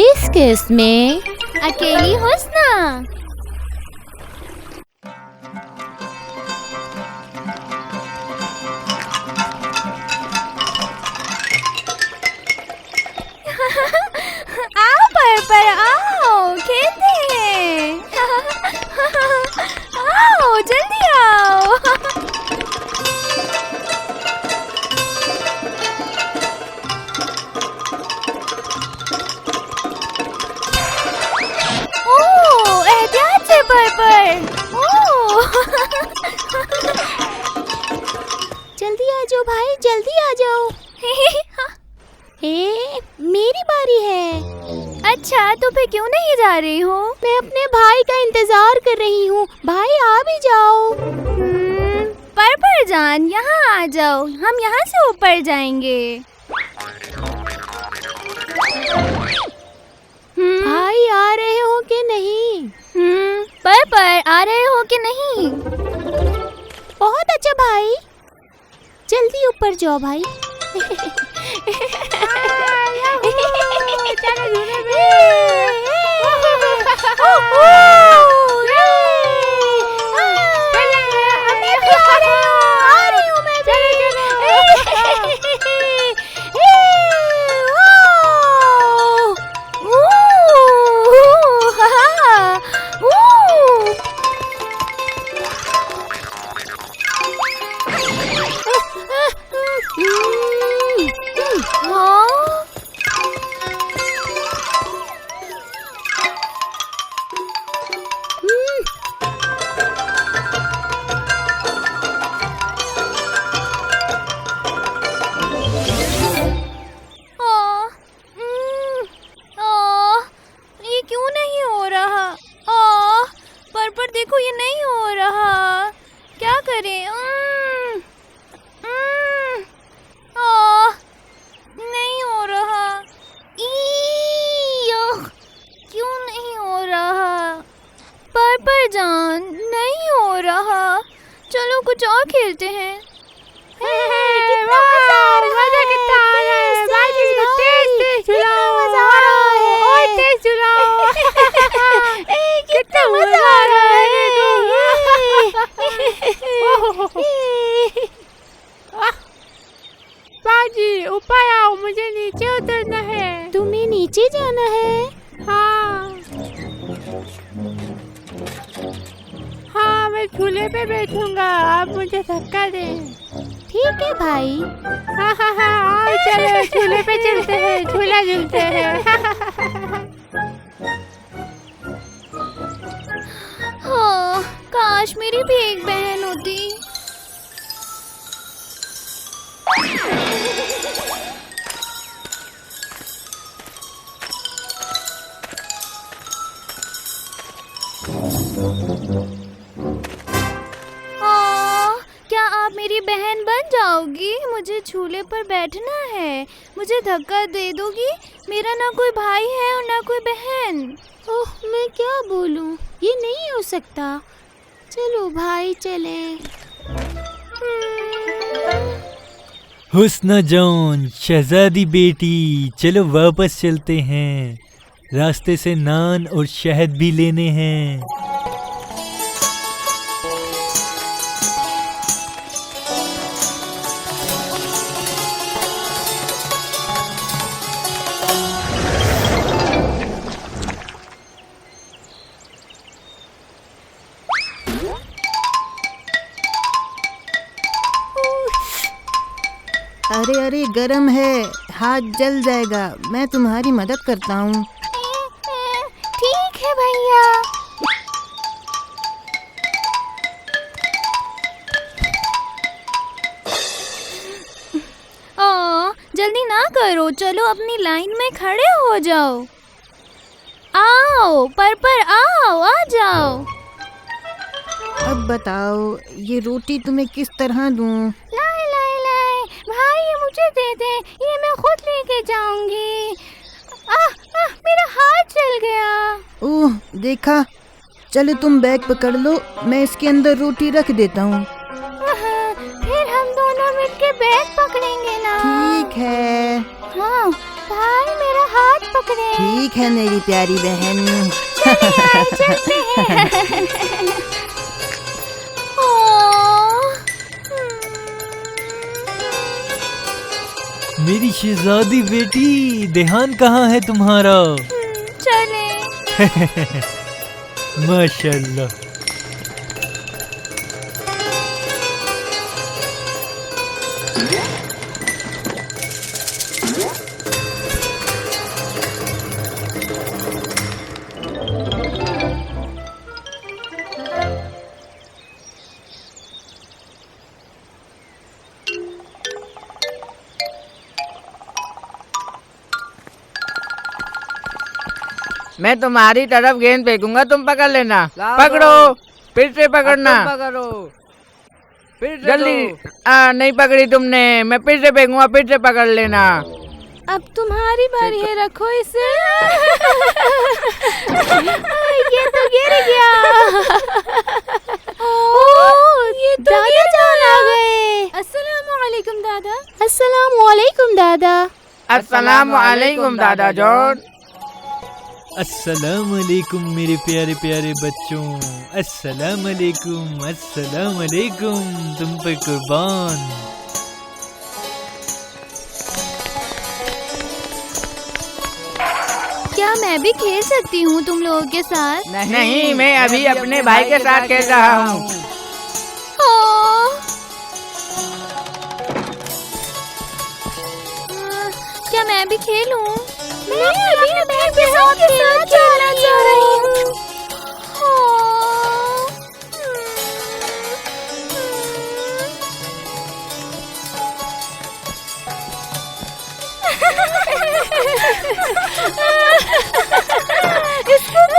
इस केस में अकेली हुस्ना। आओ पर आओ, खेलते हैं। आओ जल्दी आओ। ओह, एहतियात से पर। ओह। जल्दी आ जाओ भाई, जल्दी आ जाओ। मेरी बारी है। अच्छा, तो फिर क्यों नहीं जा रही हो? मैं अपने भाई का इंतजार कर रही हूँ। भाई आ भी जाओ। पर जान, यहाँ आ जाओ, हम यहाँ से ऊपर जाएंगे। भाई आ रहे हो कि नहीं? पर आ रहे हो कि नहीं? बहुत अच्छा भाई, जल्दी ऊपर जाओ भाई। देखो ये नहीं हो रहा, क्या करें? नहीं हो रहा। क्यों नहीं हो रहा? पर जान, नहीं हो रहा। चलो कुछ और खेलते हैं। कितना मजा आ रहा है। कितना मजा आ रहा है। बाजी, ऊपर आओ, मुझे नीचे उतरना है। तुम्हें नीचे जाना है? हाँ, मैं झूले पे बैठूंगा, आप मुझे धक्का दे। ठीक है भाई। हाँ, चलो झूले पे चलते हैं, झूला झूलते हैं। हाँ, काश मेरी भी एक बहन होती। क्या आप मेरी बहन बन जाओगी? मुझे झूले पर बैठना है। मुझे धक्का दे दोगी? मेरा ना कोई भाई है और ना कोई बहन। ओह, मैं क्या बोलूं? ये नहीं हो सकता। चलो भाई, चले। हुस्ना जौन, शहजादी बेटी, चलो वापस चलते हैं। रास्ते से नान और शहद भी लेने हैं। अरे गरम है, हाथ जल जाएगा। मैं तुम्हारी मदद करता हूँ। ठीक है भैया। जल्दी ना करो, चलो अपनी लाइन में खड़े हो जाओ। आओ पर आओ, आ जाओ। अब बताओ, ये रोटी तुम्हें किस तरह दूँ? लाए भाई, ये मुझे दे दे, ये मैं खुद लेके जाऊंगी। मेरा हाथ जल गया। ओह, देखा। चलो तुम बैग पकड़ लो, मैं इसके अंदर रोटी रख देता हूँ। फिर हम दोनों मिलके बैग पकड़ेंगे ना? ठीक है। हाँ, भाई मेरा हाथ पकड़े। ठीक है मेरी प्यारी बहन। मेरी शहजादी बेटी, ध्यान कहाँ है तुम्हारा? चले। माशाल्लाह। मैं तुम्हारी तरफ गेंद फेंकूंगा, तुम पकड़ लेना। पकड़ो, फिर से पकड़ना। पकड़ो, फिर से जल्दी। नहीं पकड़ी तुमने, मैं फिर से फेंकूंगा, फिर से पकड़ लेना। अब तुम्हारी बारी है, रखो इसे। ये तो गिर गया। ये तो दादा जान आ गए। अस्सलामुअलैकुम दादा। अस्सलामुअलैकुम दादा। अस्सलामुअलैकुम दादा जान। अस्सलाम वालेकुम मेरे प्यारे प्यारे बच्चों। अस्सलाम वालेकुम, अस्सलाम वालेकुम, तुम पे कुर्बान। क्या मैं भी खेल सकती हूँ तुम लोगों के साथ? नहीं, मैं अभी अपने भाई के साथ खेल रहा हूँ। क्या मैं भी खेलूं? मैं अभी अपने बहन के साथ खेलना चाह रही हूँ। इसको तो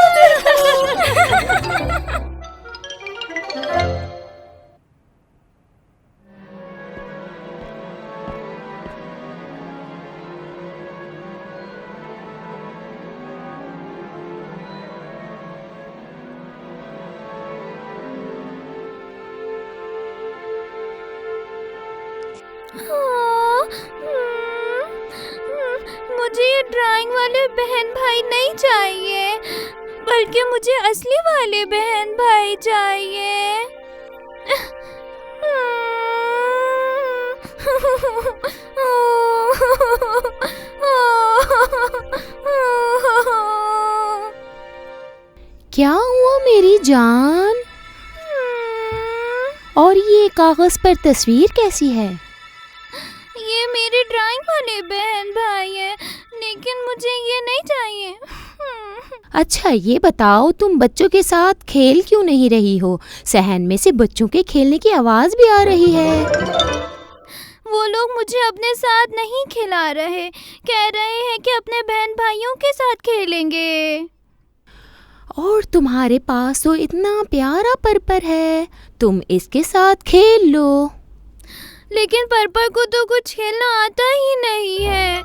मुझे ये ड्राइंग वाले बहन भाई नहीं चाहिए, बल्कि मुझे असली वाले बहन भाई चाहिए। क्या हुआ मेरी जान? और ये कागज पर तस्वीर कैसी है? ये मेरे ड्राइंग वाले बहन भाई है, लेकिन मुझे ये नहीं चाहिए। अच्छा ये बताओ, तुम बच्चों के साथ खेल क्यों नहीं रही हो? सहन में से बच्चों के खेलने की आवाज भी आ रही है। वो लोग मुझे अपने साथ नहीं खिला रहे, कह रहे हैं कि अपने बहन भाइयों के साथ खेलेंगे। और तुम्हारे पास तो इतना प्यारा पर्पर है, तुम इसके साथ खेल लो। लेकिन पर्पर को तो कुछ खेलना आता ही नहीं है।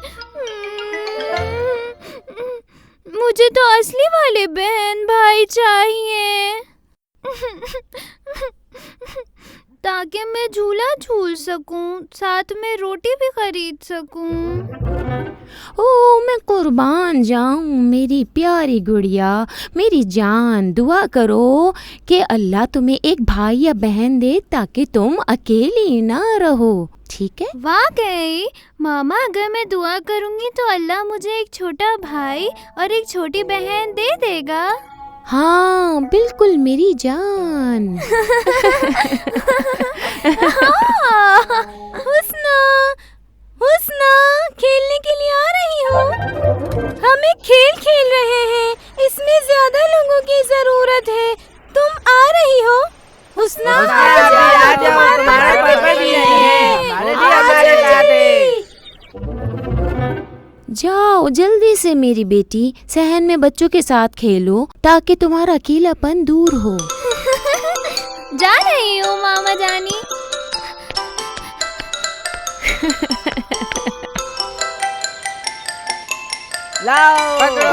मुझे तो असली वाले बहन भाई चाहिए, ताकि मैं झूला झूल सकूं, साथ में रोटी भी खरीद सकूं। ओ मैं कुर्बान जाऊं मेरी प्यारी गुड़िया, मेरी जान। दुआ करो कि अल्लाह तुम्हें एक भाई या बहन दे ताकि तुम अकेली ना रहो, ठीक है? वाकई मामा, अगर मैं दुआ करूंगी तो अल्लाह मुझे एक छोटा भाई और एक छोटी बहन दे देगा। हाँ बिल्कुल मेरी जान। हुस्ना, हुस्ना, खेलने के लिए आ रही हो? हम एक खेल खेल रहे हैं, इसमें ज्यादा लोगों की जरूरत है। तुम आ रही हो? हुस्ना, तुम्हारा पर्पस भी नहीं है, हमारे साथ है। जाओ जल्दी से मेरी बेटी, सहन में बच्चों के साथ खेलो ताकि तुम्हारा अकेलापन दूर हो। जा रही हूँ मामा जानी। लाओ, पकड़ो,